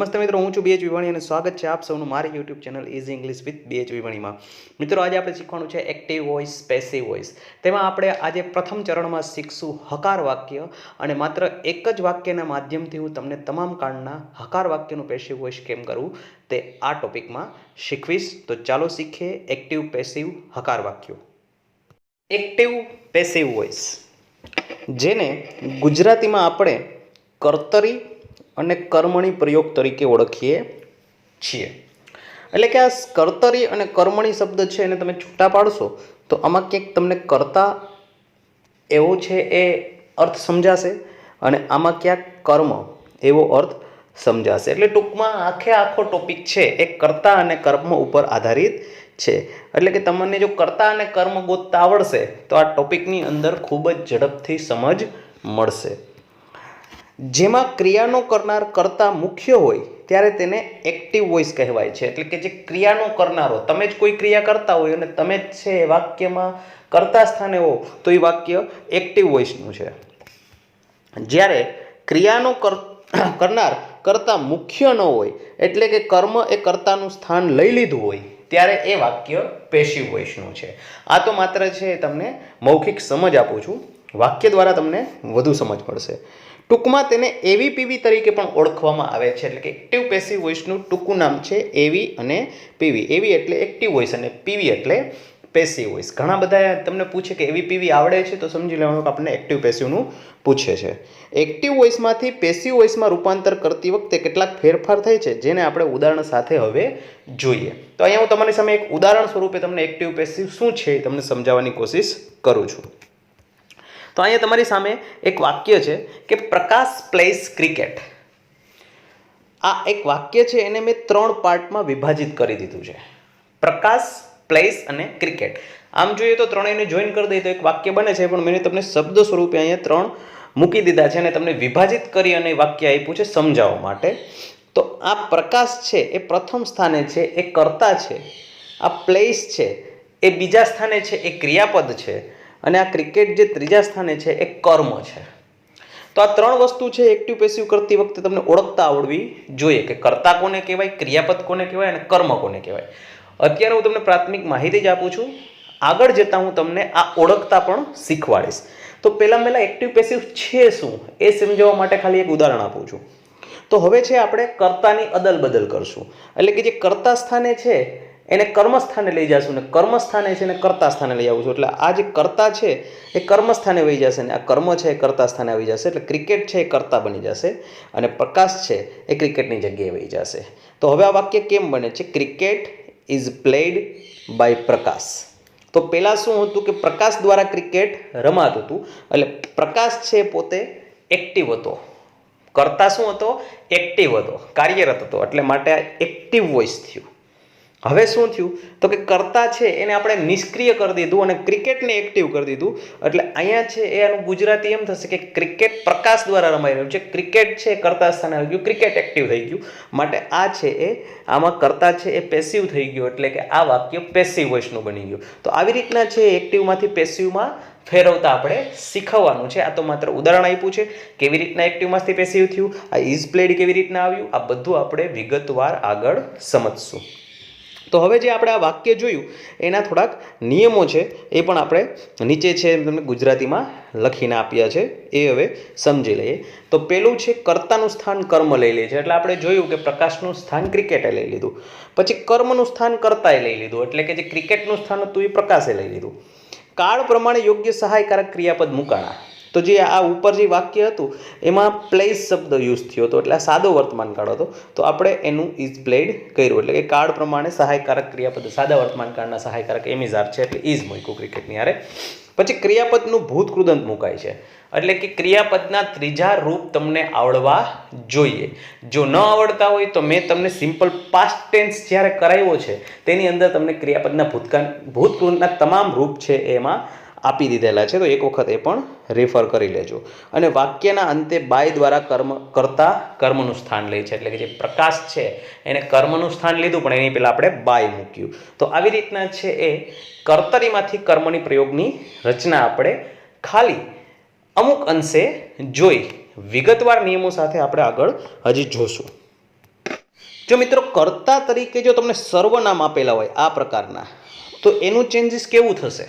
નમસ્તે મિત્રો, હું છું BH વિવાણી અને સ્વાગત છે આપ સૌનું મારી YouTube channel easy English with BH વિવાણીમાં. મિત્રો, આજે આપણે શીખવાનું છે એક્ટિવ વોઇસ, પેસિવ વોઇસ. તેમાં આપણે આજે પ્રથમ ચરણમાં શીખશું હકાર વાક્ય, અને માત્ર એક જ વાક્યના માધ્યમથી હું તમને તમામ કાળના હકાર વાક્યનું પેસિવ વોઇસ કેમ કરવું તે આ ટોપિકમાં શીખવીશ. તો ચાલો શીખીએ એક્ટિવ, પેસિવ હકાર વાક્યો. એક્ટિવ પેસિવ વોઇસ, જેને ગુજરાતીમાં આપણે કર્તરી અને કર્મણી પ્રયોગ તરીકે ઓળખીએ છીએ. એટલે કે આ કર્તરી અને કર્મણી શબ્દ છે એને તમે છૂટા પાડશો તો આમાં ક્યાંક તમને કર્તા એવો છે એ અર્થ સમજાશે અને આમાં ક્યાંક કર્મ એવો અર્થ સમજાશે. એટલે ટૂંકમાં આખો ટોપિક છે એ કર્તા અને કર્મ ઉપર આધારિત છે. એટલે કે તમને જો કર્તા અને કર્મ ગોતતા આવડશે તો આ ટોપિકની અંદર ખૂબ જ ઝડપથી સમજ મળશે. જેમાં ક્રિયાનો કરનાર કર્તા મુખ્ય હોય ત્યારે તેને એક્ટિવ વોઇસ કહેવાય છે. એટલે કે જે ક્રિયાનો કરનારો, તમે જ કોઈ ક્રિયા કરતા હોય અને તમે જ છે એ વાક્યમાં કર્તા સ્થાને હો તો એ વાક્ય એક્ટિવ વોઇસનું છે. જ્યારે ક્રિયાનો કરનાર કર્તા મુખ્ય ન હોય, એટલે કે કર્મ એ કર્તાનું સ્થાન લઈ લીધું હોય, ત્યારે એ વાક્ય પેસિવ વોઇસનું છે. આ તો માત્ર છે તમને મૌખિક સમજ આપું છું, વાક્ય દ્વારા તમને વધુ સમજ પડશે. ટૂંકમાં તેને AVPV તરીકે પણ ઓળખવામાં આવે છે. એટલે કે એક્ટિવ પેસિવ વોઇસનું ટૂંકું નામ છે AV અને PV. AV એટલે એક્ટિવ વોઇસ અને PV એટલે પેસિવ વોઇસ. ઘણા બધા તમને પૂછે કે AVPV આવડે છે તો સમજી લેવાનું કે આપણને એક્ટિવ પેસિવનું પૂછે છે. એક્ટિવ વોઇસમાંથી પેસિવ વોઇસમાં રૂપાંતર કરતી વખતે કેટલાક ફેરફાર થાય છે, જેને આપણે ઉદાહરણ સાથે હવે જોઈએ. તો અહીંયા હું તમારી સામે એક ઉદાહરણ સ્વરૂપે તમને એક્ટિવ પેસિવ શું છે એ તમને સમજાવવાની કોશિશ કરું છું. તો અહીંયા તમારી સામે એક વાક્ય છે કે પ્રકાશ પ્લેસ ક્રિકેટ. આ એક વાક્ય છે, એને મેં 3 પાર્ટમાં વિભાજિત કરી દીધું છે. પ્રકાશ, પ્લેસ અને ક્રિકેટ. આમ જોઈએ તો ત્રણેયને જોઈન કરી દઈએ તો એક વાક્ય બને છે, પણ મેં તમને શબ્દ સ્વરૂપે અહીંયા 3 મૂકી દીધા છે અને તમને વિભાજિત કરી અને વાક્ય આપ્યું છે સમજાવવા માટે. તો આ પ્રકાશ છે એ પ્રથમ સ્થાને છે, એ કર્તા છે. આ પ્લેસ છે એ બીજા સ્થાને છે, એ ક્રિયાપદ છે. અને આ ક્રિકેટ જે ત્રીજા સ્થાને છે એ કર્મ છે. તો આ 3 વસ્તુ છે એક્ટિવ પેસિવ કરતી વખતે તમને ઓળખતા આવડવી જોઈએ કે કર્તા કોને કહેવાય, ક્રિયાપદ કોને કહેવાય અને કર્મ કોને કહેવાય. અત્યારે હું તમને પ્રાથમિક માહિતી જ આપું છું. આગળ જતાં હું તમને આ ઓળખતા પણ શીખવાડીશ. તો પહેલાં એક્ટિવ પેસિવ છે શું એ સમજાવવા માટે ખાલી એક ઉદાહરણ આપું છું. તો હવે છે આપણે કર્તાની અદલ બદલ કરશું. એટલે કે જે કર્તા સ્થાને છે એને કર્મ સ્થાને લઈ જશું ને કર્મ સ્થાને છે એને કર્તા સ્થાને લઈ આવું છું. એટલે આ જે કર્તા છે એ કર્મ સ્થાને વહી જશે ને આ કર્મ છે એ કર્તા સ્થાને આવી જશે. એટલે ક્રિકેટ છે એ કર્તા બની જશે અને પ્રકાશ છે એ ક્રિકેટની જગ્યાએ વહી જશે. તો હવે આ વાક્ય કેમ બને છે? ક્રિકેટ ઇઝ પ્લેડ બાય પ્રકાશ. તો પહેલાં શું હતું કે પ્રકાશ દ્વારા ક્રિકેટ રમાતું હતું. એટલે પ્રકાશ છે પોતે એક્ટિવ હતો, કર્તા શું હતો? એક્ટિવ હતો, કાર્યરત હતો. એટલે માટે આ એક્ટિવ વોઇસ થયું. હવે શું થયું તો કે કર્તા છે એને આપણે નિષ્ક્રિય કરી દીધું અને ક્રિકેટને એક્ટિવ કરી દીધું. એટલે અહીંયા છે એ આનું ગુજરાતી એમ થશે કે ક્રિકેટ પ્રકાશ દ્વારા રમાઈ રહ્યું છે. ક્રિકેટ છે કર્તા સ્થાને આવી ગયું, ક્રિકેટ એક્ટિવ થઈ ગયું. માટે આ છે એ આમાં કર્તા છે એ પેસિવ થઈ ગયો. એટલે કે આ વાક્ય પેસિવ વોઇસનું બની ગયું. તો આવી રીતના છે એક્ટિવમાંથી પેસિવમાં ફેરવતા આપણે શીખવવાનું છે. આ તો માત્ર ઉદાહરણ આપ્યું છે કેવી રીતના એક્ટિવમાંથી પેસિવ થયું, આ ઇઝ પ્લેડ કેવી રીતના આવ્યું, આ બધું આપણે વિગતવાર આગળ સમજશું. તો હવે જે આપણે આ વાક્ય જોયું એના થોડાક નિયમો છે એ પણ આપણે નીચે છે તમને ગુજરાતીમાં લખીને આપ્યા છે, એ હવે સમજી લઈએ. તો પહેલું છે કર્તાનું સ્થાન કર્મ લઈ લે છે. એટલે આપણે જોયું કે પ્રકાશનું સ્થાન ક્રિકેટે લઈ લીધું, પછી કર્મનું સ્થાન કર્તાએ લઈ લીધું. એટલે કે જે ક્રિકેટનું સ્થાન હતું એ પ્રકાશે લઈ લીધું. કાળ પ્રમાણે યોગ્ય સહાયકારક ક્રિયાપદ મુકાણા. તો જે આ ઉપર જે વાક્ય હતું એમાં પ્લેસ શબ્દ યુઝ થયો હતો, એટલે આ સાદો વર્તમાન કાળ હતો. તો આપણે એનું ઇઝ પ્લેડ કર્યું. એટલે કે કાળ પ્રમાણે સહાયકારક ક્રિયાપદ સાદા વર્તમાન કાળના સહાયકારક એમિઝાર છે એટલે ઇઝ મૂક્યું ક્રિકેટની હારે. પછી ક્રિયાપદનું ભૂત કૃદંત મુકાય છે. એટલે કે ક્રિયાપદના ત્રીજા રૂપ તમને આવડવા જોઈએ. જો ન આવડતા હોય તો મેં તમને સિમ્પલ પાસ્ટ ટેન્સ જ્યારે કરાવ્યો છે તેની અંદર તમને ક્રિયાપદના ભૂતકૃદંતના તમામ રૂપ છે એમાં આપી દીધેલા છે. તો એક વખત એ પણ રેફર કરી લેજો. અને વાક્યના અંતે બાય દ્વારા કર્તા કર્મનું સ્થાન લે છે. એટલે કે જે પ્રકાશ છે એને કર્મનું સ્થાન લીધું પણ એની પહેલાં આપણે બાય મૂક્યું. તો આવી રીતના છે એ કર્તરીમાંથી કર્મની પ્રયોગની રચના આપણે ખાલી અમુક અંશે જોઈ. વિગતવાર નિયમો સાથે આપણે આગળ હજી જોશું. જો મિત્રો કર્તા તરીકે જો તમને સર્વનામ આપેલા હોય આ પ્રકારના, તો એનું ચેન્જીસ કેવું થશે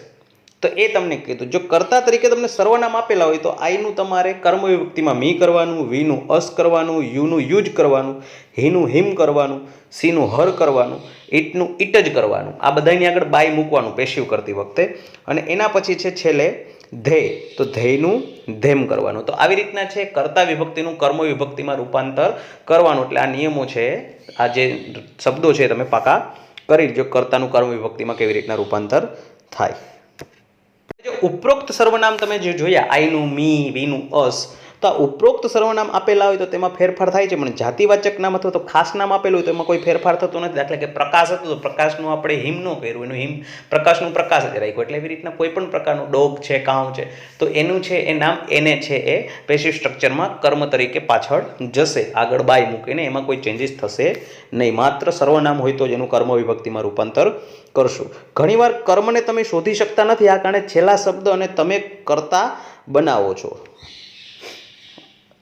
તો એ તમને કીધું. જો કર્તા તરીકે તમને સર્વનામ આપેલા હોય તો આઈનું તમારે કર્મ વિભક્તિમાં મી કરવાનું, વીનું અસ કરવાનું, યુનું યુજ કરવાનું, હીનું હિમ કરવાનું, સીનું હર કરવાનું, ઈટનું ઈટ જ કરવાનું. આ બધાની આગળ બાય મૂકવાનું પેશિવ કરતી વખતે. અને એના પછી છે છેલ્લે ધેય, તો ધેયનું ધેમ કરવાનું. તો આવી રીતના છે કર્તા વિભક્તિનું કર્મ વિભક્તિમાં રૂપાંતર કરવાનું. એટલે આ નિયમો છે, આ જે શબ્દો છે તમે પાકા કરી જો કર્તાનું કર્મ વિભક્તિમાં કેવી રીતના રૂપાંતર થાય. જો ઉપરોક્ત સર્વનામ તમે જે જોયા આઈનું, મી, વીનું અસ, તો આ ઉપરોક્ત સર્વનામ આપેલા હોય તો તેમાં ફેરફાર થાય છે, પણ જાતિવાચક નામ અથવા તો ખાસ નામ આપેલું હોય તો એમાં કોઈ ફેરફાર થતો નથી. દાખલા કે પ્રકાશ હતું તો પ્રકાશનું આપણે હિમ ન કર્યું, એનું હિમ પ્રકાશનું પ્રકાશ જ રાખ્યું. એટલે એવી રીતના કોઈ પણ પ્રકારનું ડોગ છે, કાઉ છે, તો એનું છે એ નામ એને છે એ પેસિવ સ્ટ્રક્ચરમાં કર્મ તરીકે પાછળ જશે, આગળ બાય મૂકીને. એમાં કોઈ ચેન્જીસ થશે નહીં. માત્ર સર્વનામ હોય તો જ એનું કર્મ વિભક્તિમાં રૂપાંતર કરશું. ઘણીવાર કર્મને તમે શોધી શકતા નથી, આ કારણે છેલ્લા શબ્દ અને તમે કર્તા બનાવો છો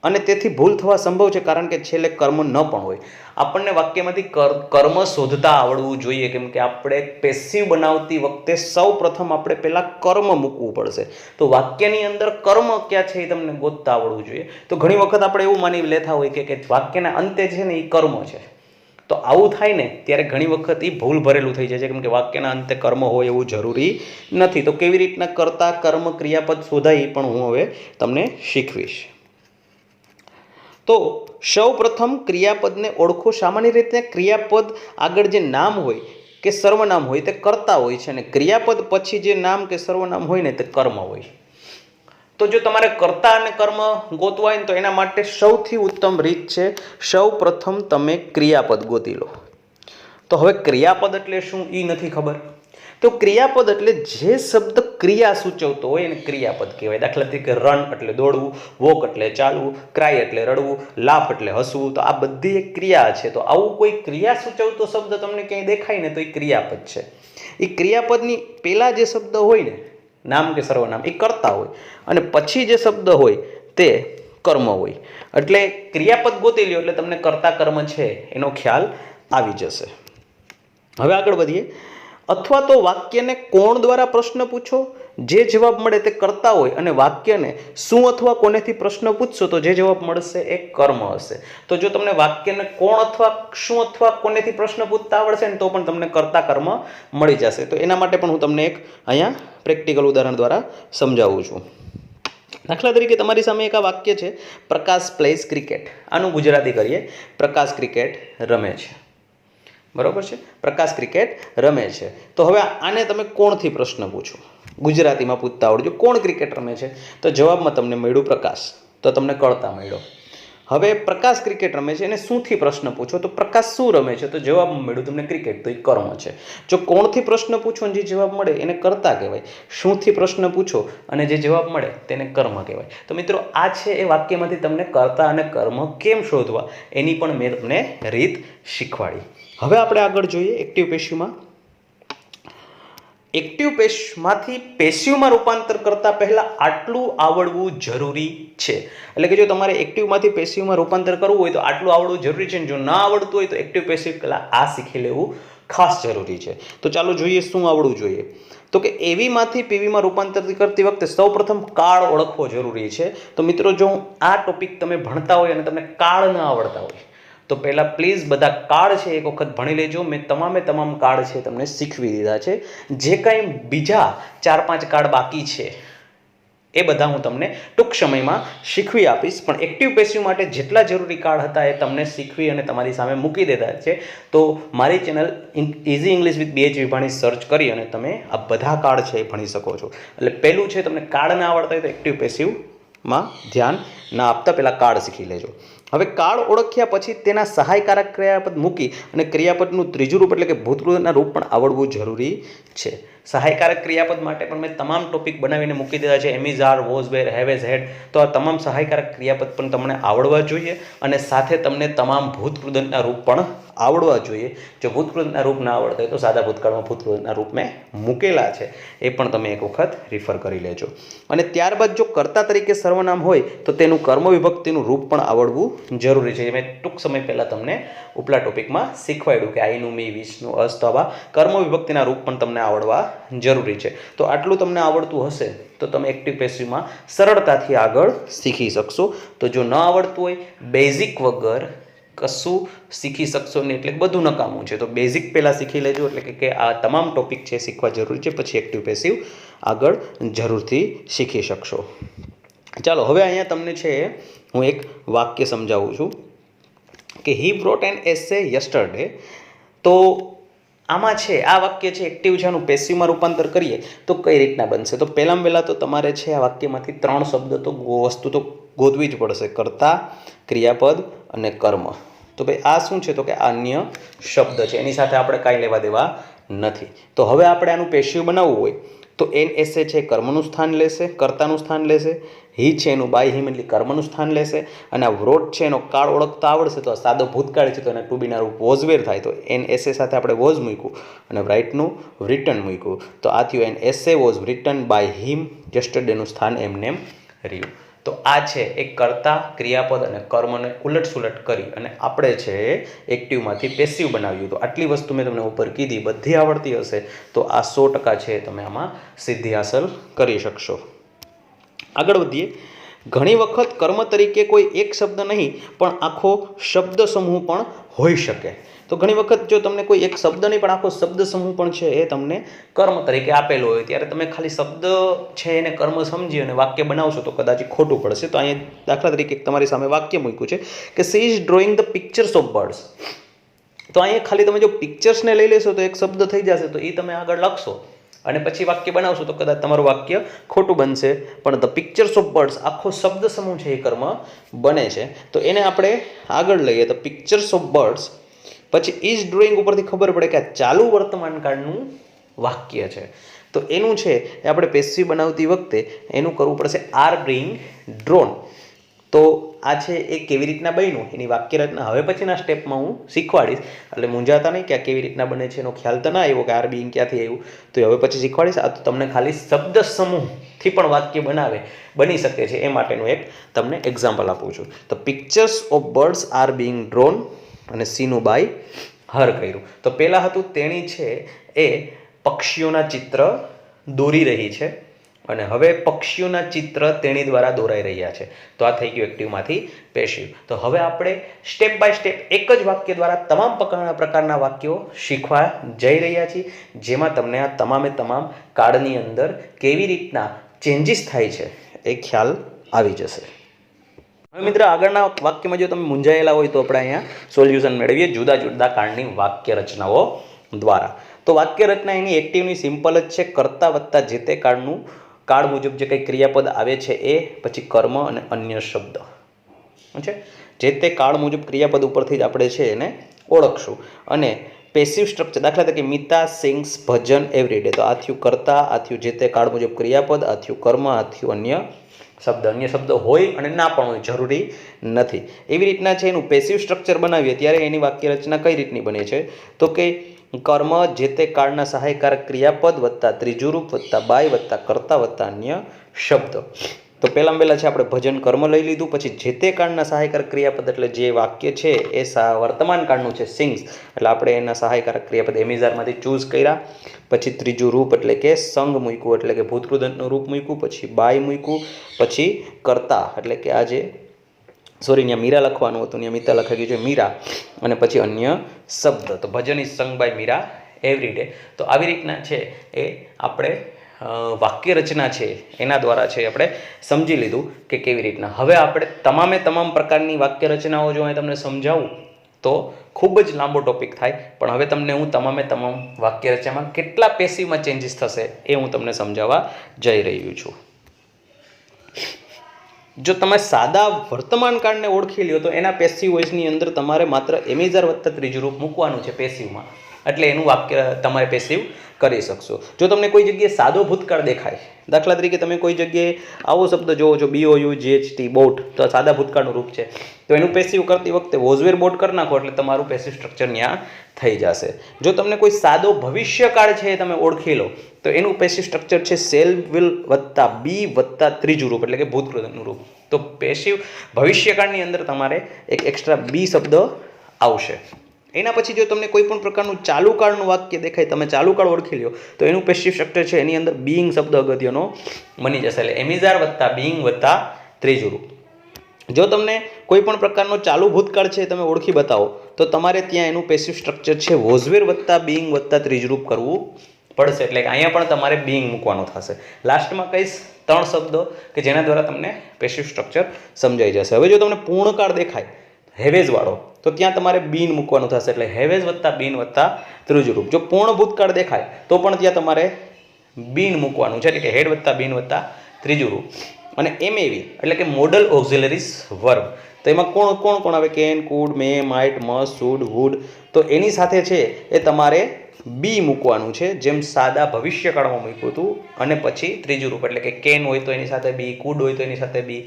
અને તેથી ભૂલ થવા સંભવ છે, કારણ કે છેલ્લે કર્મ ન પણ હોય. આપણને વાક્યમાંથી કર્મ શોધતા આવડવું જોઈએ, કેમ કે આપણે પેસિવ બનાવતી વખતે સૌ પ્રથમ આપણે પહેલાં કર્મ મૂકવું પડશે. તો વાક્યની અંદર કર્મ ક્યાં છે એ તમને ગોતતા આવડવું જોઈએ. તો ઘણી વખત આપણે એવું માની લેતા હોય કે વાક્યના અંતે છે ને એ કર્મ છે. તો આવું થાય ને ત્યારે ઘણી વખત એ ભૂલ ભરેલું થઈ જાય છે, કેમ કે વાક્યના અંતે કર્મ હોય એવું જરૂરી નથી. તો કેવી રીતના કર્તા કર્મ ક્રિયાપદ શોધાય એ પણ હું હવે તમને શીખવીશ. તો સૌ પ્રથમ ક્રિયાપદને ઓળખો. સામાન્ય રીતે ક્રિયાપદ આગળ જે નામ હોય કે સર્વનામ હોય તે કર્તા હોય છે, અને ક્રિયાપદ પછી જે નામ કે સર્વનામ હોય ને તે કર્મ હોય. તો જો તમારે કર્તા અને કર્મ ગોતવા હોય તો એના માટે સૌથી ઉત્તમ રીત છે સૌ પ્રથમ તમે ક્રિયાપદ ગોતી લો. તો હવે ક્રિયાપદ એટલે શું એ નથી ખબર, તો ક્રિયાપદ એટલે જે શબ્દ ક્રિયા સૂચવતો હોય એને ક્રિયાપદ કહેવાય. દાખલા તરીકે રન એટલે દોડવું, વોક એટલે ચાલવું, ક્રાય એટલે રડવું, લાફ એટલે હસવું. તો આ બધી એક ક્રિયા છે. તો આવું કોઈ ક્રિયા સૂચવતો શબ્દ તમને ક્યાંય દેખાય ને તો એ ક્રિયાપદ છે. એ ક્રિયાપદની પહેલાં જે શબ્દ હોય ને નામ કે સર્વનામ એ કર્તા હોય, અને પછી જે શબ્દ હોય તે કર્મ હોય. એટલે ક્રિયાપદ ગોતી લ્યો એટલે તમને કર્તા કર્મ છે એનો ખ્યાલ આવી જશે. હવે આગળ વધીએ. અથવા તો વાક્યને કોણ દ્વારા પ્રશ્ન પૂછો, જે જવાબ મળે તે કર્તા હોય, અને વાક્યને શું અથવા કોનેથી પ્રશ્ન પૂછશો તો જે જવાબ મળશે એ કર્મ હશે. તો જો તમને વાક્યને કોણ અથવા શું અથવા કોનેથી પ્રશ્ન પૂછતા આવડશે ને તો પણ તમને કર્તા કર્મ મળી જશે. તો એના માટે પણ હું તમને એક અહીંયા પ્રેક્ટિકલ ઉદાહરણ દ્વારા સમજાવું છું. દાખલા તરીકે તમારી સામે એક આ વાક્ય છે, પ્રકાશ પ્લેઝ ક્રિકેટ. આનું ગુજરાતી કરીએ, પ્રકાશ ક્રિકેટ રમે છે. બરોબર છે, પ્રકાશ ક્રિકેટ રમે છે. તો હવે આને તમે કોણથી પ્રશ્ન પૂછો, ગુજરાતીમાં પૂછતા આવડજો કોણ ક્રિકેટ રમે છે, તો જવાબમાં તમને મળ્યું પ્રકાશ, તો તમને કળતા મળ્યો. હવે પ્રકાશ ક્રિકેટ રમે છે એને શુંથી પ્રશ્ન પૂછો તો પ્રકાશ શું રમે છે, તો જવાબમાં મળ્યું તમને ક્રિકેટ, તો એ કર્મ છે. જો કોણથી પ્રશ્ન પૂછો અને જે જવાબ મળે એને કર્તા કહેવાય, શુંથી પ્રશ્ન પૂછો અને જે જવાબ મળે તેને કર્મ કહેવાય. તો મિત્રો આ છે એ વાક્યમાંથી તમને કર્તા અને કર્મ કેમ શોધવા એની પણ મેં તમને રીત શીખવાડી. હવે આપણે આગળ જોઈએ એક્ટિવ પેશિવમાં. એક્ટિવ પેશમાંથી પેશિવમાં રૂપાંતર કરતાં પહેલાં આટલું આવડવું જરૂરી છે. એટલે કે જો તમારે એક્ટિવમાંથી પેશિવમાં રૂપાંતર કરવું હોય તો આટલું આવડવું જરૂરી છે. જો ના આવડતું હોય તો એક્ટિવ પેશિવ પહેલાં આ શીખી લેવું ખાસ જરૂરી છે. તો ચાલો જોઈએ શું આવડવું જોઈએ. તો કે એવીમાંથી પીવીમાં રૂપાંતર કરતી વખતે સૌપ્રથમ કાળ ઓળખવો જરૂરી છે. તો મિત્રો જો આ ટોપિક તમે ભણતા હોય અને તમને કાળ ન આવડતા હોય તો પહેલાં પ્લીઝ બધા કાર્ડ છે એક વખત ભણી લેજો. મેં તમામ કાર્ડ છે તમને શીખવી દીધા છે. જે કાંઈ બીજા 4-5 કાર્ડ બાકી છે એ બધા હું તમને ટૂંક સમયમાં શીખવી આપીશ. પણ એક્ટિવ પેસિવ માટે જેટલા જરૂરી કાર્ડ હતા એ તમને શીખવી અને તમારી સામે મૂકી દીધા છે. તો મારી channel easy English with BH Vibhani search કરી અને તમે આ બધા કાર્ડ છે એ ભણી શકો છો. એટલે પહેલું છે તમને કાર્ડ ના આવડતા હોય તો એક્ટિવ પેસિવમાં ધ્યાન ના આપતા પહેલાં કાર્ડ શીખી લેજો. હવે કાળ ઓળખ્યા પછી તેના સહાયકારક ક્રિયાપદ મૂકી અને ક્રિયાપદનું ત્રીજું રૂપ એટલે કે ભૂતકૃતના રૂપ પણ આવડવું જરૂરી છે. સહાયકારક ક્રિયાપદ માટે પણ મેં તમામ ટોપિક બનાવીને મૂકી દીધા છે. Am is, are, was, were, have has, had. તો આ તમામ સહાયકારક ક્રિયાપદ પણ તમને આવડવા જોઈએ અને સાથે તમને તમામ ભૂતકૃતના રૂપ પણ આવડવા જોઈએ. જો ભૂતકૃતના રૂપ ના આવડતા હોય તો સાદા ભૂતકાળમાં ભૂતકૃતના રૂપ મેં મૂકેલા છે, એ પણ તમે એક વખત રિફર કરી લેજો. અને ત્યારબાદ જો કર્તા તરીકે સર્વનામ હોય તો તેનું કર્મ વિભક્તિનું રૂપ પણ આવડવું જરૂરી છે. મેં ટૂંક સમય પહેલાં તમને ઉપલા ટોપિકમાં શીખવાડ્યું કે આઈનું, મી, વિષનું, અસ, તો આવા કર્મ વિભક્તિના રૂપ પણ તમને આવડવા જરૂરી છે. તો આટલું તમને આવડતું હશે તો તમે એક્ટિવ પેસિવમાં સરળતાથી આગળ શીખી શકશો. તો જો ન આવડતું હોય, બેઝિક વગર કશું શીખી શકશો નહીં, એટલે બધું નકામું છે. તો બેઝિક પહેલાં શીખી લેજો, એટલે કે આ તમામ ટોપિક છે શીખવા જરૂરી છે, પછી એક્ટિવ પેસિવ આગળ જરૂરથી શીખી શકશો. ચાલો હવે અહીંયા તમને છે હું એક વાક્ય સમજાવું છું કે he brought an essay yesterday. તો આમાં છે આ વાક્ય છે એક્ટિવ છે, આનું પેસિવમાં રૂપાંતર કરીએ તો કઈ રીતના બનશે. તો પહેલાં તો તમારે છે આ વાક્યમાંથી 3 શબ્દ તો વસ્તુ તો ગોતવી જ પડશે: કર્તા, ક્રિયાપદ અને કર્મ. તો ભાઈ આ શું છે? તો કે અન્ય શબ્દ છે, એની સાથે આપણે કાંઈ લેવા દેવા નથી. તો હવે આપણે આનું પેસિવ બનાવવું હોય તો એન એસે છે કર્મનું સ્થાન લેશે, કર્તાનું સ્થાન લેશે. હી છે એનું બાય હિમ એટલે કર્મનું સ્થાન લેશે. અને આ વ્રોટ છે એનો કાળ ઓળખતા આવડશે તો આ સાદો ભૂતકાળ છે તો એને ટુ બીના રૂપ વોઝ વેર થાય. તો એન એસે સાથે આપણે વોઝ મૂક્યું અને રાઇટનું રિટર્ન મૂક્યું. તો આ થયું an essay was written by him યસ્ટરડેનું સ્થાન એમને એમ રહ્યું. તો આ છે એક કર્તા, ક્રિયાપદ અને કર્મને ઉલટસુલટ કરી અને આપણે છે એક્ટિવમાંથી પેસિવ બનાવ્યું. તો આટલી વસ્તુ મેં તમને ઉપર કીધી, બધી આવડતી હશે તો આ 100% છે તમે આમાં સિદ્ધિ હાંસલ કરી શકશો. આગળ વધીએ. ઘણી વખત કર્મ તરીકે કોઈ એક શબ્દ નહીં પણ આખો શબ્દ સમૂહ પણ હોઈ શકે. તો ઘણી વખત જો તમને કોઈ એક શબ્દ નહીં પણ આખો શબ્દ સમૂહ પણ છે એ તમને કર્મ તરીકે આપેલો હોય ત્યારે તમે ખાલી શબ્દ છે એને કર્મ સમજી અને વાક્ય બનાવશો તો કદાચ ખોટું પડશે. તો અહીંયા દાખલા તરીકે તમારી સામે વાક્ય મૂક્યું છે કે she is drawing the pictures of birds. તો અહીંયા ખાલી તમે જો પિક્ચર્સને લઈ લેશો તો એક શબ્દ થઈ જશે, તો એ તમે આગળ લખશો અને પછી વાક્ય બનાવશો તો કદાચ તમારું વાક્ય ખોટું બનશે. પણ ધ પિક્ચર્સ ઓફ બર્ડ્સ આખો શબ્દ સમૂહ છે એ કર્મ બને છે. તો એને આપણે આગળ લઈએ તો પિક્ચર્સ ઓફ બર્ડ્સ, પછી ઇઝ ડ્રોઈંગ ઉપરથી ખબર પડે કે આ ચાલુ વર્તમાન કાળનું વાક્ય છે. તો એનું છે એ આપણે પેસિવ બનાવતી વખતે એનું કરવું પડશે આર બીઇંગ ડ્રોન. તો આ છે એ કેવી રીતના બન્યું એની વાક્ય રચના હવે પછીના સ્ટેપમાં હું શીખવાડીશ, એટલે મૂંઝાતા નહીં કે આ કેવી રીતના બને છે એનો ખ્યાલ તો ના આવ્યો કે આર બીઇંગ ક્યાંથી આવ્યું, તો હવે પછી શીખવાડીશ. આ તો તમને ખાલી શબ્દ સમૂહથી પણ વાક્ય બની શકે છે એ માટેનું એક તમને એક્ઝામ્પલ આપું છું. તો pictures of birds are being drone અને સીનું બાય હર કર્યું. તો પહેલાં હતું તેણી છે એ પક્ષીઓના ચિત્ર દોરી રહી છે અને હવે પક્ષીઓના ચિત્ર તેણી દ્વારા દોરાઈ રહ્યા છે. તો આ થઈ ગયું એક્ટિવમાંથી પેસિવ. તો હવે આપણે સ્ટેપ બાય સ્ટેપ એક જ વાક્ય દ્વારા તમામ પ્રકારના વાક્યો શીખવા જઈ રહ્યા છીએ, જેમાં તમને આ તમામે તમામ કાળની અંદર કેવી રીતના ચેન્જીસ થાય છે એ ખ્યાલ આવી જશે. હવે મિત્ર આગળના વાક્યમાં જો તમે મૂંઝાયેલા હોય તો આપણે અહીંયા સોલ્યુશન મેળવીએ જુદા જુદા કાળની વાક્ય રચનાઓ દ્વારા. તો વાક્ય રચના એની એક્ટિવની સિમ્પલ જ છે: કર્તા વત્તા જે તે કાળનું કાળ મુજબ જે કંઈ ક્રિયાપદ આવે છે એ, પછી કર્મ અને અન્ય શબ્દ છે. જે તે કાળ મુજબ ક્રિયાપદ ઉપરથી જ આપણે છે એને ઓળખશું. અને પેસિવ સ્ટ્રક્ચર દાખલા તરીકે મિતા સિંગ્સ ભજન એવરીડે. તો આ થયું કર્તા, આ થયું જે તે કાળ મુજબ ક્રિયાપદ, આ થયું કર્મ, આ થયું અન્ય શબ્દ. અન્ય શબ્દ હોય અને ના પણ હોય, જરૂરી નથી. એવી રીતના છે એનું પેસિવ સ્ટ્રક્ચર બનાવીએ ત્યારે એની વાક્ય રચના કઈ રીતની બને છે તો કે કર્મ જે તે કાળના સહાયકારક ક્રિયાપદ વત્તા ત્રીજું રૂપ વત્તા બાય વત્તા કર્તા વત્તા અન્ય શબ્દ. તો પહેલાં છે આપણે ભજન કર્મ લઈ લીધું, પછી જે તે કાળના સહાયકારક ક્રિયાપદ એટલે જે વાક્ય છે એ વર્તમાન કાળનું છે સિંગ્સ, એટલે આપણે એના સહાયકારક ક્રિયાપદ એમિઝારમાંથી ચૂઝ કર્યા. પછી ત્રીજું રૂપ એટલે કે સંગ મૂક્યું એટલે કે ભૂતકૃદંતનું રૂપ મૂક્યું, પછી બાય મૂક્યું, પછી કર્તા એટલે કે આજે ત્યાં મીરા લખવાનું હતું, ત્યાં મિતા લખાઈ ગયું છે મીરા, અને પછી અન્ય શબ્દ. તો bhajan is sung by Meera every day. તો આવી રીતના છે એ આપણે વાક્ય રચના છે એના દ્વારા છે આપણે સમજી લીધું કે કેવી રીતના. હવે આપણે તમામ પ્રકારની વાક્ય રચનાઓ જો તમને સમજાવું તો ખૂબ જ લાંબો ટોપિક થાય, પણ હવે તમને હું તમામ વાક્ય રચનામાં કેટલા પેસિવમાં ચેન્જીસ થશે એ હું તમને સમજાવવા જઈ રહ્યું છું. જો તમે સાદા વર્તમાન કાળને ઓળખી લ્યો તો એના પેસિવ વોઇસની અંદર તમારે માત્ર એમિઝાર વત્તા ત્રીજું રૂપ મૂકવાનું છે પેસિવમાં. એટલે એનું વાક્ય તમારે પેસિવ કરી શકશો. જો તમને કોઈ જગ્યાએ સાદો ભૂતકાળ દેખાય, દાખલા તરીકે તમે કોઈ જગ્યાએ આવો શબ્દ જોવો છો BOUGHT બોટ, તો સાદા ભૂતકાળનું રૂપ છે, તો એનું પેસિવ કરતી વખતે વોઝ વેર બોટ કરી નાખો એટલે તમારું પેસિવ સ્ટ્રક્ચર ત્યાં થઈ જશે. જો તમને કોઈ સાદો ભવિષ્યકાળ છે એ તમે ઓળખી લો તો એનું પેસિવ સ્ટ્રક્ચર છે શેલ વિલ વત્તા બી વત્તા ત્રીજું રૂપ એટલે કે ભૂતકૃતનું રૂપ. તો પેસિવ ભવિષ્યકાળની અંદર તમારે એક એક્સ્ટ્રા બી શબ્દ આવશે. એના પછી જો તમને કોઈ પણ પ્રકારનું ચાલુ કાળનું વાક્ય દેખાય, તમે ચાલુ કાળ ઓળખી લો તો એનું પેસિવ સ્ટ્રક્ચર છે એની અંદર બીઇંગ શબ્દ અગત્યનો બની જશે, એટલે એમિઝાર વત્તા બીઇંગ વત્તા ત્રીજું રૂપ. જો તમને કોઈ પણ પ્રકારનો ચાલુ ભૂતકાળ છે તમે ઓળખી બતાવો તો તમારે ત્યાં એનું પેસિવ સ્ટ્રક્ચર છે વોઝવેર વત્તા બીઇંગ વત્તા ત્રીજું રૂપ કરવું પડશે, એટલે કે અહીંયા પણ તમારે બીઇંગ મૂકવાનું થશે. લાસ્ટમાં કહીશ 3 શબ્દો કે જેના દ્વારા તમને પેસિવ સ્ટ્રક્ચર સમજાઈ જશે. હવે જો તમને પૂર્ણકાળ દેખાય હેવેઝ વાળો તો ત્યાં તમારે બીન મૂકવાનું થશે, એટલે હેવેઝ વત્તા બીન વત્તા ત્રીજું રૂપ. જો પૂર્ણ ભૂતકાળ દેખાય તો પણ ત્યાં તમારે બીન મૂકવાનું છે, એટલે કે હેડ વત્તા બીન વત્તા ત્રીજું રૂપ. અને MAV એટલે કે મોડલ ઓક્ઝિલરીઝ વર્બ, તો એમાં કોણ આવે? Can, could, may, might, must, should, would. તો એની સાથે છે એ તમારે બી મૂકવાનું છે, જેમ સાદા ભવિષ્યકાળમાં મૂક્યું હતું. અને પછી ત્રીજું રૂપ એટલે કે કેન હોય તો એની સાથે બી, કુડ હોય તો એની સાથે બી,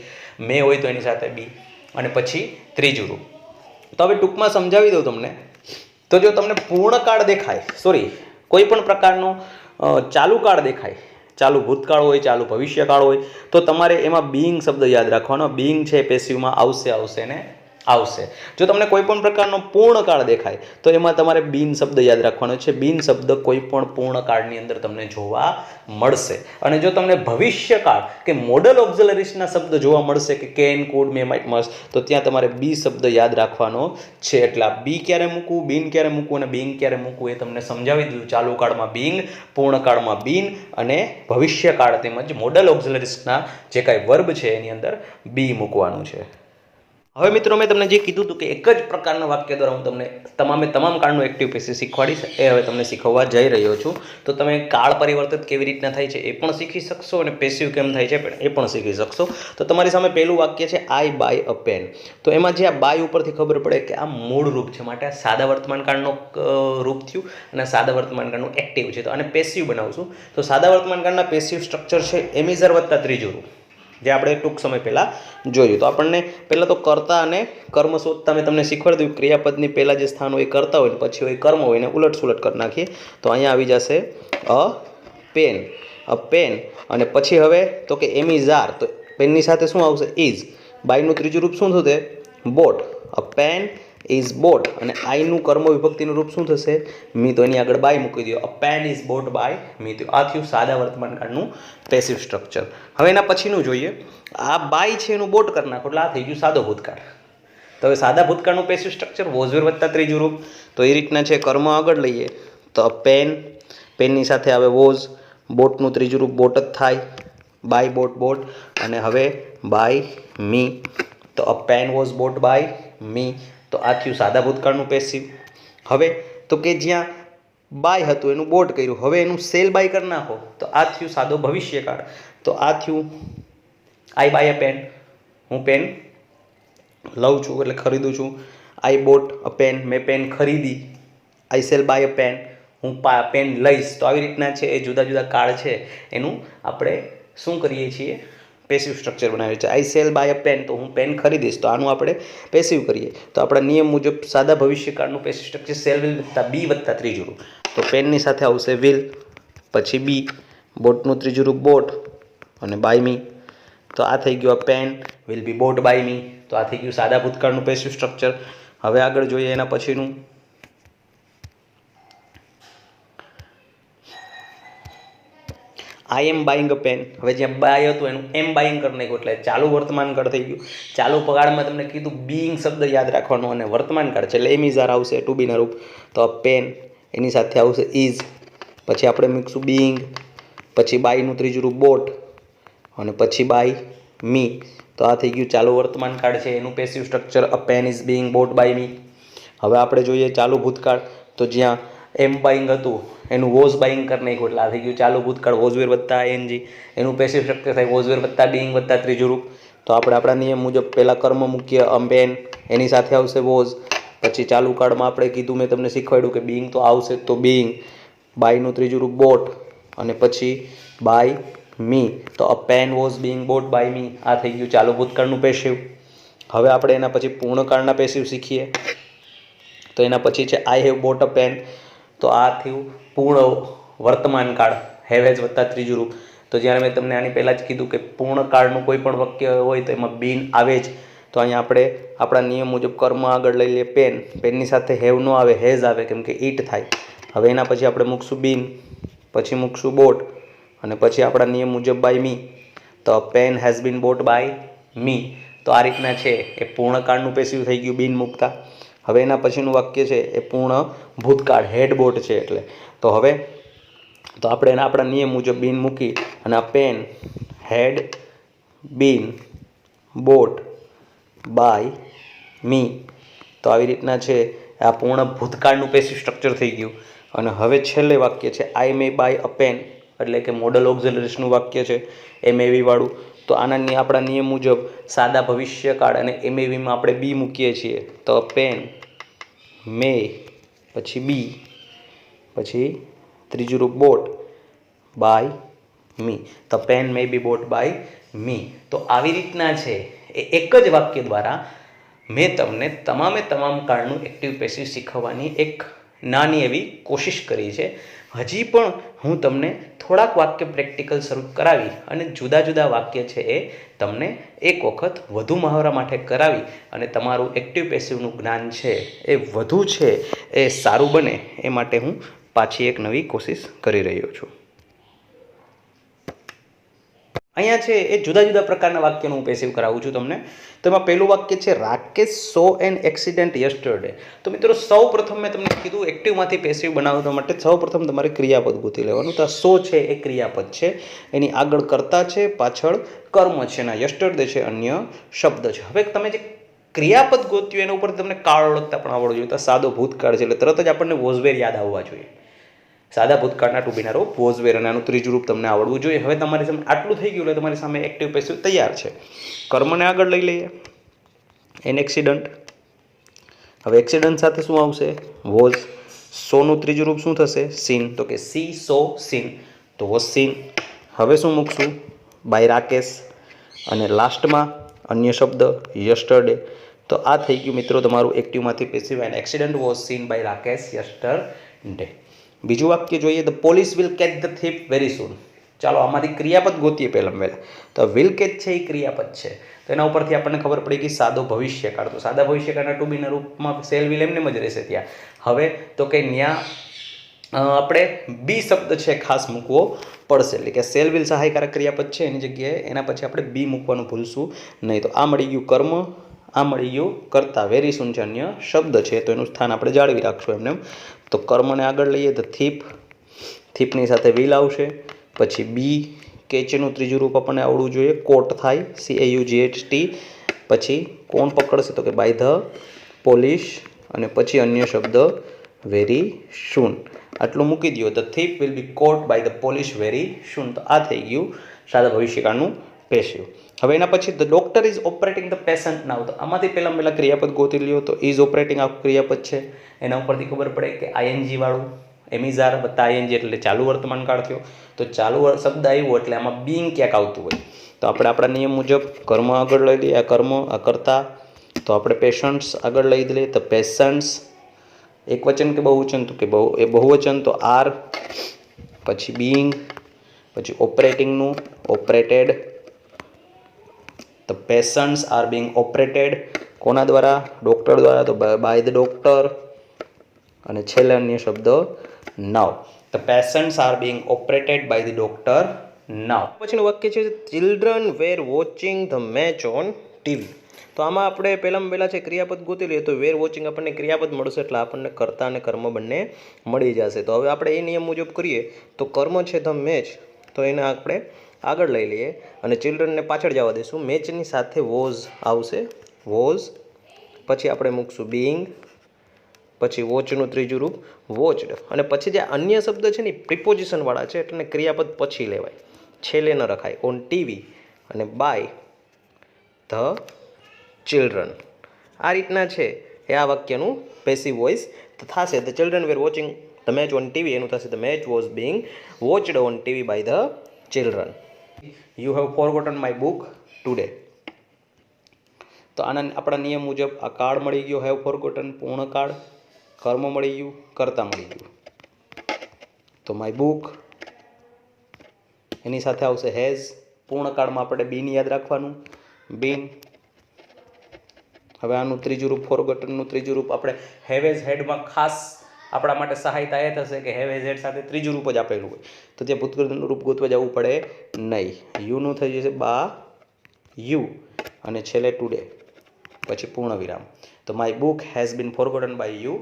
મે હોય તો એની સાથે બી, અને પછી ત્રીજું રૂપ. તો હવે ટૂંકમાં સમજાવી દઉં તમને. તો જો તમને પૂર્ણકાળ દેખાય, કોઈ પણ પ્રકારનો ચાલુ કાળ દેખાય, ચાલુ ભૂતકાળ હોય, ચાલુ ભવિષ્યકાળ હોય, તો તમારે એમાં બીઇંગ શબ્દ યાદ રાખવાનો. બીઇંગ છે પેસિવમાં આવશે ને આવશે. જો તમને કોઈ પણ પ્રકારનો પૂર્ણકાળ દેખાય તો એમાં તમારે બીન શબ્દ યાદ રાખવાનો છે. બીન શબ્દ કોઈ પણ પૂર્ણકાળની અંદર તમને જોવા મળશે. અને જો તમને ભવિષ્યકાળ કે મોડલ ઓક્ઝિલરીઝના શબ્દ જોવા મળશે કે can, could, may, might, must, તો ત્યાં તમારે બી શબ્દ યાદ રાખવાનો છે. એટલે આ બી ક્યારે મૂકવું, બીન ક્યારે મૂકવું અને બીંગ ક્યારે મૂકવું એ તમને સમજાવી દીધું. ચાલુ કાળમાં બીંગ, પૂર્ણકાળમાં બીન અને ભવિષ્યકાળ તેમજ મોડલ ઓક્ઝિલરીઝના જે કાંઈ વર્બ છે એની અંદર બી મૂકવાનું છે. હવે મિત્રો મેં તમને જે કીધું હતું કે એક જ પ્રકારના વાક્ય દ્વારા હું તમને તમામ કાળનું એક્ટિવ પેસિવ શીખવાડીશ, એ હવે તમને શીખવવા જઈ રહ્યો છું. તો તમે કાળ પરિવર્તિત કેવી રીતના થાય છે એ પણ શીખી શકશો અને પેસિવ કેમ થાય છે એ પણ શીખી શકશો. તો તમારી સામે પહેલું વાક્ય છે આઈ બાય અ પેન. તો એમાં જે આ બાય ઉપરથી ખબર પડે કે આ મૂળ રૂપ છે, માટે આ સાદા વર્તમાન કાળનો રૂપ થયું અને સાદા વર્તમાન કાળનું એક્ટિવ છે. તો આને પેસિવ બનાવશું. તો સાદા વર્તમાન કાળના પેસિવ સ્ટ્રક્ચર છે એમિઝર વત્તા ત્રીજું રૂપ, જે આપણે ટૂંક સમય પહેલાં જોયું. તો આપણને પહેલાં તો કર્તા અને કર્મ શોધતા મેં તમને શીખવાડી દીધું. ક્રિયાપદની પહેલાં જે સ્થાન હોય કરતા હોય, પછી હોય કર્મ હોય, એને ઉલટ સુલટ કરી નાખીએ તો અહીંયા આવી જશે અ પેન. અને પછી હવે તો કે એમિઝાર, તો પેનની સાથે શું આવશે? ઇઝ. બાયનું ત્રીજું રૂપ શું થશે? Bought. A pen is bought. અને આઈનું કર્મ વિભક્તિનું રૂપ શું થશે? મી. તો એની આગળ બાય મૂકી દો. A pen is bought by me. તો આ થયું સાદા વર્તમાન કાળનું પેસિવ સ્ટ્રક્ચર. હવે એના પછીનું જોઈએ. આ બાય છે એનું બોટ કરી નાખો એટલે આ થઈ ગયું સાદો ભૂતકાળ. તો હવે સાદા ભૂતકાળનું પેસિવ સ્ટ્રક્ચર વોઝવેર વત્તા ત્રીજું રૂપ. તો એ રીતના છે. કર્મ આગળ લઈએ તો પેનની સાથે આવે વોઝ, બોટનું ત્રીજું રૂપ બોટ જ થાય. By bought. અને હવે બાય મી. તો a pen was bought by me. તો આ થયું સાદા ભૂતકાળનું પેસિવ. હવે તો કે જ્યાં બાય હતું એનું બોટ કર્યું, હવે એનું સેલ બાય કરી નાખો તો આ થયું સાદો ભવિષ્યકાળ. તો આ થયું આઈ બાય અ પેન. હું પેન લઉં છું એટલે ખરીદું છું. I bought a pen. મેં પેન ખરીદી. I shall buy a pen. હું પેન લઈશ. તો આવી રીતના છે એ જુદા જુદા કાળ છે એનું આપણે શું કરીએ છીએ? પેસિવ સ્ટ્રક્ચર બનાવીએ છીએ. I shall buy a pen, તો હું પેન ખરીદીશ, તો આનું આપણે પેસિવ કરીએ. તો આપણા નિયમ મુજબ સાદા ભવિષ્યકાળનું પેસિવ સ્ટ્રક્ચર સેલ વિલ વત્તા બી વત્તા ત્રીજું રૂપ. તો પેનની સાથે આવશે વિલ, પછી બી, બોટનું ત્રીજું રૂપ બોટ અને બાય મી. તો આ થઈ ગયું pen will be bought by me. તો આ થઈ ગયું સાદા ભૂતકાળનું પેસિવ સ્ટ્રક્ચર. હવે આગળ જોઈએ એના પછીનું. આઈ એમ બાઇંગ અ પેન. હવે જ્યાં બાય હતું એનું એમ બાઇંગ કરી નાખ્યું એટલે ચાલુ વર્તમાન કાળ થઈ ગયું. ચાલુ કાળમાં તમને કીધું બીઇંગ શબ્દ યાદ રાખવાનો અને વર્તમાન કાળ છે એટલે એમિઝાર આવશે ટુ બીના રૂપ. તો પેન એની સાથે આવશે ઇઝ, પછી આપણે મૂકશું બીઇંગ, પછી બાયનું ત્રીજું રૂપ બોટ અને પછી બાય મી. તો આ થઈ ગયું ચાલુ વર્તમાન કાળ છે એનું passive structure. A pen is being bought by me. હવે આપણે જોઈએ ચાલુ ભૂતકાળ. તો જ્યાં એમ બાઇંગ હતું એનું વોઝ બાઇંગ કરી નાખ્યું એટલે આ થઈ ગયું ચાલુ ભૂતકાળ. વોઝવેર વત્તા ING. એનું પેસિવ સ્ટ્રક્ચર થાય વોઝવેર વત્તા બીઇંગ વત્તા ત્રીજું રૂપ. તો આપણે આપણા નિયમ મુજબ પહેલાં કર્મ મૂકીએ અ પેન, એની સાથે આવશે વોઝ, પછી ચાલુ કાળમાં આપણે કીધું, મેં તમને શીખવાડ્યું કે બીઈંગ તો આવશે, તો બીઈંગ, બાયનું ત્રીજું રૂપ બોટ, અને પછી બાય મી, તો a pen was being bought by me. આ થઈ ગયું ચાલુ ભૂતકાળનું પેસિવ. હવે આપણે એના પછી પૂર્ણકાળના પેસિવ શીખીએ. તો એના પછી છે I have bought a pen, તો આ થયું પૂર્ણ વર્તમાન કાળ, હેવ હેઝ વત્તા ત્રીજું રૂપ. તો જ્યારે મેં તમને આની પહેલાં જ કીધું કે પૂર્ણકાળનું કોઈ પણ વાક્ય હોય તો એમાં બીન આવે જ. તો અહીંયા આપણે આપણા નિયમ મુજબ કર્મ આગળ લઈ લઈએ પેન, પેનની સાથે હેવ ન આવે, હેઝ આવે, કેમ કે ઈટ થાય. હવે એના પછી આપણે મૂકશું બીન, પછી મૂકશું બોટ, અને પછી આપણા નિયમ મુજબ બાય મી, તો pen has been bought by me. તો આ રીતના છે એ પૂર્ણકાળનું પેસિવ થઈ ગયું બીન મૂકતા. હવે એના પછીનું વાક્ય છે એ પૂર્ણ ભૂતકાળ, હેડ બોટ છે એટલે. તો હવે તો આપણે એના આપણા નિયમ મુજબ બીન મૂકી અને આ pen had been bought by me. તો આવી રીતના છે આ પૂર્ણ ભૂતકાળનું પેસિવ સ્ટ્રક્ચર થઈ ગયું. અને હવે છેલ્લે વાક્ય છે આઈ મે બાય અ પેન, એટલે કે મોડલ ઓક્ઝિલરીસનું વાક્ય છે એમએવી વાળું. તો આના આપણા નિયમ મુજબ સાદા ભવિષ્યકાળ અને એમએવીમાં આપણે બી મૂકીએ છીએ. તો પેન મે, પછી બી, પછી ત્રીજું રૂપ બોટ બાય મી. તો pen may be bought by me. તો આવી રીતના છે એ એક જ વાક્ય દ્વારા મેં તમને તમામ કાળનું એક્ટિવ પેસિવ શીખવવાની એક નાની એવી કોશિશ કરી છે. હજી પણ હું તમને થોડાક વાક્ય પ્રેક્ટિકલ શરૂ કરાવી અને જુદા જુદા વાક્ય છે એ તમને એક વખત વધુ મહાવરા માટે કરાવી અને તમારું એક્ટિવ પેસિવનું જ્ઞાન છે એ વધુ છે એ સારું બને એ માટે હું પાછી એક નવી કોશિશ કરી રહ્યો છું. અહીંયા છે એ જુદા જુદા પ્રકારના વાક્યનું હું પેસિવ કરાવું છું તમને. તો એમાં પહેલું વાક્ય છે રાકેશ સો એન એક્સિડન્ટ યસ્ટરડે. તો મિત્રો સૌ પ્રથમ મેં તમને કીધું એક્ટિવમાંથી પેસિવ બનાવવા માટે સૌ પ્રથમ તમારે ક્રિયાપદ ગોતી લેવાનું. તો સો છે એ ક્રિયાપદ છે, એની આગળ કર્તા છે, પાછળ કર્મ છે, ના યસ્ટરડે છે અન્ય શબ્દ છે. હવે તમે જે ક્રિયાપદ ગોત્યું એના ઉપર તમને કાળ ઓળખતા પણ આવડવું જોઈએ. તો સાદો ભૂતકાળ છે એટલે તરત જ આપણને વોઝવેર યાદ આવવા જોઈએ. સાદા ભૂતકાળના ટુ બીના રૂપ વોઝવેર, અને આનું ત્રીજું રૂપ તમને આવડવું જોઈએ. હવે તમારી સામે આટલું થઈ ગયું એટલે તમારી સામે એક્ટિવ પેસિવ તૈયાર છે. કર્મને આગળ લઈ લઈએ, એન એક્સિડન્ટ. હવે એક્સિડન્ટ સાથે શું આવશે? વોઝ. સોનું ત્રીજું રૂપ શું થશે? સીન. તો કે સી સો સીન, તો વોઝ સીન. હવે શું મૂકશું? બાય રાકેશ. અને લાસ્ટમાં અન્ય શબ્દ યસ્ટરડે. તો આ થઈ ગયું મિત્રો તમારું એક્ટિવમાંથી passive, an accident was seen by Rakesh yesterday. બીજું વાક્ય જોઈએ, the police will catch the thief very soon. ચાલો આમાંથી ક્રિયાપદ ગોતીએ પહેલાં પહેલાં. તો વિલ કેચ છે એ ક્રિયાપદ છે, તો એના ઉપરથી આપણને ખબર પડી કે સાદો ભવિષ્યકાળ. તો સાદા ભવિષ્યકાળના ટુ બીના રૂપમાં સેલ વિલ એમને જ રહેશે ત્યાં. હવે તો કે ત્યાં આપણે બી શબ્દ છે ખાસ મૂકવો પડશે, એટલે કે સેલ વિલ સહાયકારક ક્રિયાપદ છે એની જગ્યાએ એના પછી આપણે બી મૂકવાનું ભૂલશું નહીં. તો આ મળી ગયું કર્મ, આ મળી ગયું કર્તા, વેરી સૂન છે અન્ય શબ્દ છે, તો એનું સ્થાન આપણે જાળવી રાખશું એમને. તો કર્મને આગળ લઈએ, ધ થીપ, થીપની સાથે વિલ આવશે. પછી બી કેચનું ત્રીજું રૂપ આપણને આવડવું જોઈએ, કોટ થાય, CAUGHT. પછી કોણ પકડશે? તો કે બાય ધ પોલીસ, અને પછી અન્ય શબ્દ વેરી સૂન. આટલું મૂકી દો. The thief will be caught by the police very soon. તો આ થઈ ગયું સાદા ભવિષ્યકાળનું પેસિવ. હવે એના પછી the doctor is operating the patient now. તો આમાંથી પહેલાં ક્રિયાપદ ગોતી લ્યો. તો ઇઝ ઓપરેટિંગ આ ક્રિયાપદ છે, એના ઉપરથી ખબર પડે કે આઈએનજી વાળું એમિઝાર વત્તા આઈએનજી એટલે ચાલુ વર્તમાન કાળ થયો. તો ચાલુ શબ્દ આવ્યો એટલે આમાં બીંગ ક્યાંક આવતું હોય. તો આપણે આપણા નિયમ મુજબ કર્મ આગળ લઈ લઈએ, આ કર્મ, આ કરતા. તો આપણે પેશન્ટ્સ આગળ લઈ લઈએ, તો પેશન્ટ્સ. એક વચન કે બહુવચન? તો કે બહુવચન, તો આર, પછી બીંગ, પછી ઓપરેટિંગનું ઓપરેટેડ. તો પેશન્ટ્સ આર બીંગ ઓપરેટેડ. કોના દ્વારા? ડૉક્ટર દ્વારા, તો બાય ધ ડૉક્ટર. અને છેલ્લે અન્ય શબ્દ now. The patients are being operated by the doctor now. પછીનું વાક્ય છે children were watching the match on TV. તો આમાં આપણે પહેલાં છે ક્રિયાપદ ગોતી લઈએ. તો વેર વોચિંગ આપણને ક્રિયાપદ મળશે એટલે આપણને કર્તા અને કર્મ બંને મળી જશે. તો હવે આપણે એ નિયમ મુજબ કરીએ. તો કર્મ છે ધ મેચ, તો એને આપણે આગળ લઈ લઈએ અને ચિલ્ડ્રનને પાછળ જવા દઈશું. મેચની સાથે વોઝ આવશે, વોઝ. પછી આપણે મૂકશું બીંગ, પછી વોચનું ત્રીજું રૂપ વોચડ. અને પછી જે અન્ય શબ્દ છે ને પ્રિપોઝિશનવાળા છે એટલે ક્રિયાપદ પછી લેવાય, છેલ્લે ન રખાય. ઓન ટીવી અને બાય ધ ચિલ્ડ્રન. આ રીતના છે એ આ વાક્યનું પેસિવ વોઇસ થશે. The children were watching the match on TV એનું થશે the match was being watched on TV by the children. You have forgotten my book today. તો આના આપણા નિયમ મુજબ આ કાળ મળી ગયો, હેવ ફોરગોટન પૂર્ણ કાળ, કર્મ મળી ગયું, કર્તા મળી ગયું. તો માય બુક એની સાથે આવશે હેઝ. પૂર્ણકાળમાં આપણે બીન યાદ રાખવાનું, બીન. હવે આનું ત્રીજું રૂપ ફોરગોટનનું ત્રીજું રૂપ આપણે હેવ એઝ હેડમાં ખાસ આપણા માટે સહાયતા એ થશે કે હેવ એઝ હેડ સાથે ત્રીજું રૂપ જ આપેલું હોય તો ત્યાં ભૂતકાળનું રૂપ ગોતવા જવું પડે નહીં. યુનું થઈ જશે બા યુ અને છેલ્લે ટુડે પછી પૂર્ણ વિરામ. તો my book has been forgotten by you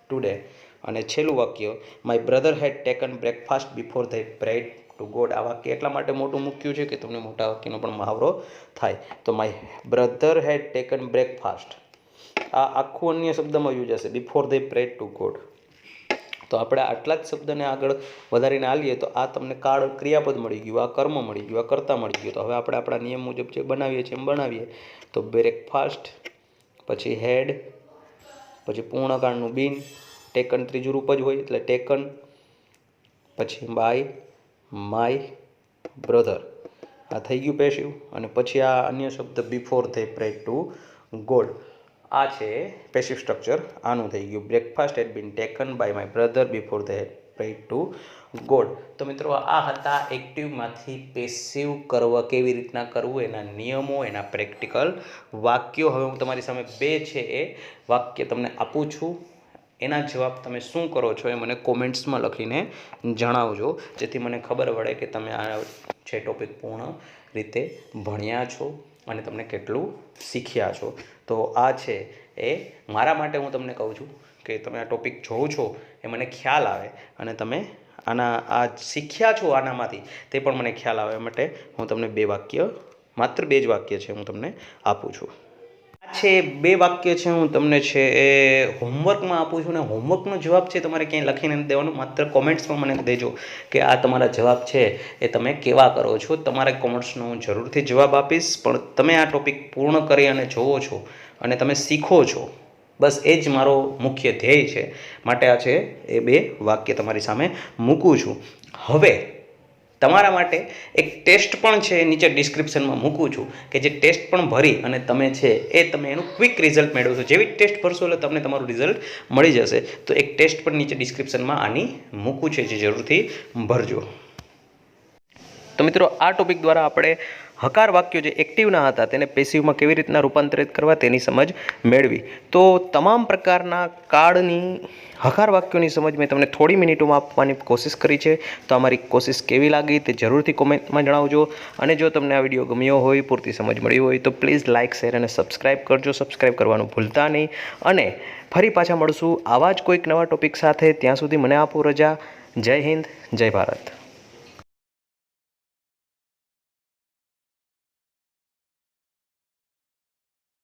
today. અને છેલ્લું વાક્ય my brother had taken breakfast before they prayed to God. આ વાક્ય એટલા માટે મોટું મૂક્યું છે કે તમને મોટા વાક્યનો પણ મહાવરો થાય. તો my brother had taken breakfast આ આખું અન્ય શબ્દમાં યુઝ હશે before they prayed to God. તો આપણે આટલા જ શબ્દને આગળ વધારીને આલીએ તો આ તમને કાળ ક્રિયાપદ મળી ગયું, આ કર્મ મળી ગયું, આ કર્તા મળી ગયું. તો હવે આપણે આપણા નિયમ મુજબ જે બનાવીએ છીએ એમ બનાવીએ. તો બ્રેકફાસ્ટ પછી હેડ પછી પૂર્ણકાળનું બીન, ટેકન ત્રીજું રૂપ જ હોય એટલે ટેકન, પછી બાય માય બ્રધર આ થઈ ગયું પેસિવ. અને પછી આ અન્ય શબ્દ before they prayed to God આ છે પેસિવ સ્ટ્રક્ચર. આનું થઈ ગયું breakfast had been taken by my brother before they prayed to God. તો મિત્રો આ હતા એક્ટિવમાંથી પેસિવ કરવા કેવી રીતના કરવું, એના નિયમો, એના પ્રેક્ટિકલ વાક્યો. હવે હું તમારી સામે બે છે એ વાક્ય તમને આપું છું. એના જવાબ તમે શું કરો છો એ મને કોમેન્ટ્સમાં લખીને જણાવજો, જેથી મને ખબર પડે કે તમે આ છે ટોપિક પૂર્ણ રીતે ભણ્યા છો અને તમને કેટલું શીખ્યા છો. તો આ છે એ મારા માટે હું તમને કહું છું કે તમે આ ટોપિક જોવો છો એ મને ખ્યાલ આવે અને તમે આ શીખ્યા છો આનામાંથી તે પણ મને ખ્યાલ આવે માટે હું તમને માત્ર બે જ વાક્ય છે હું તમને આપું છું. છે બે વાક્ય છે હું તમને છે એ હોમવર્કમાં આપું છું. અને હોમવર્કનો જવાબ છે તમારે ક્યાંય લખીને નથી દેવાનો, માત્ર કોમેન્ટ્સમાં મને દેજો કે આ તમારા જવાબ છે એ તમે કેવા કરો છો. તમારે કોમેન્ટ્સનો હું જરૂરથી જવાબ આપીશ, પણ તમે આ ટોપિક પૂર્ણ કરી અને જોવો છો અને તમે શીખો છો, બસ એ જ મારો મુખ્ય ધ્યેય છે. માટે આ છે એ બે વાક્ય તમારી સામે મૂકું છું. હવે તમારા માટે એક ટેસ્ટ પણ છે નીચે ડિસ્ક્રિપ્શનમાં મૂકું છું કે જે ટેસ્ટ પણ ભરી અને તમે છે એ તમે એનું ક્વિક રિઝલ્ટ મેળવશો. જેવી ટેસ્ટ ભરશો એટલે તમને તમારું રિઝલ્ટ મળી જશે. તો એક ટેસ્ટ પણ નીચે ડિસ્ક્રિપ્શનમાં આની મૂકું છે જે જરૂરથી ભરજો. તો મિત્રો આ ટોપિક દ્વારા આપણે હકાર વાક્યો જે એક્ટિવના હતા તેને પેસિવમાં કેવી રીતના રૂપાંતરિત કરવા તેની સમજ મેળવી. તો તમામ પ્રકારના કાળની હકાર વાક્યોની સમજ મેં તમને થોડી મિનિટોમાં આપવાની કોશિશ કરી છે. તો અમારી કોશિશ કેવી લાગી તે જરૂરથી કોમેન્ટમાં જણાવજો. અને જો તમને આ વિડીયો ગમ્યો હોય, પૂરતી સમજ મળી હોય તો પ્લીઝ લાઇક, શેર અને સબસ્ક્રાઈબ કરજો. સબસ્ક્રાઈબ કરવાનું ભૂલતા નહીં. અને ફરી પાછા મળશું આવા જ કોઈક નવા ટોપિક સાથે. ત્યાં સુધી મને આપો રજા. જય હિન્દ, જય ભારત.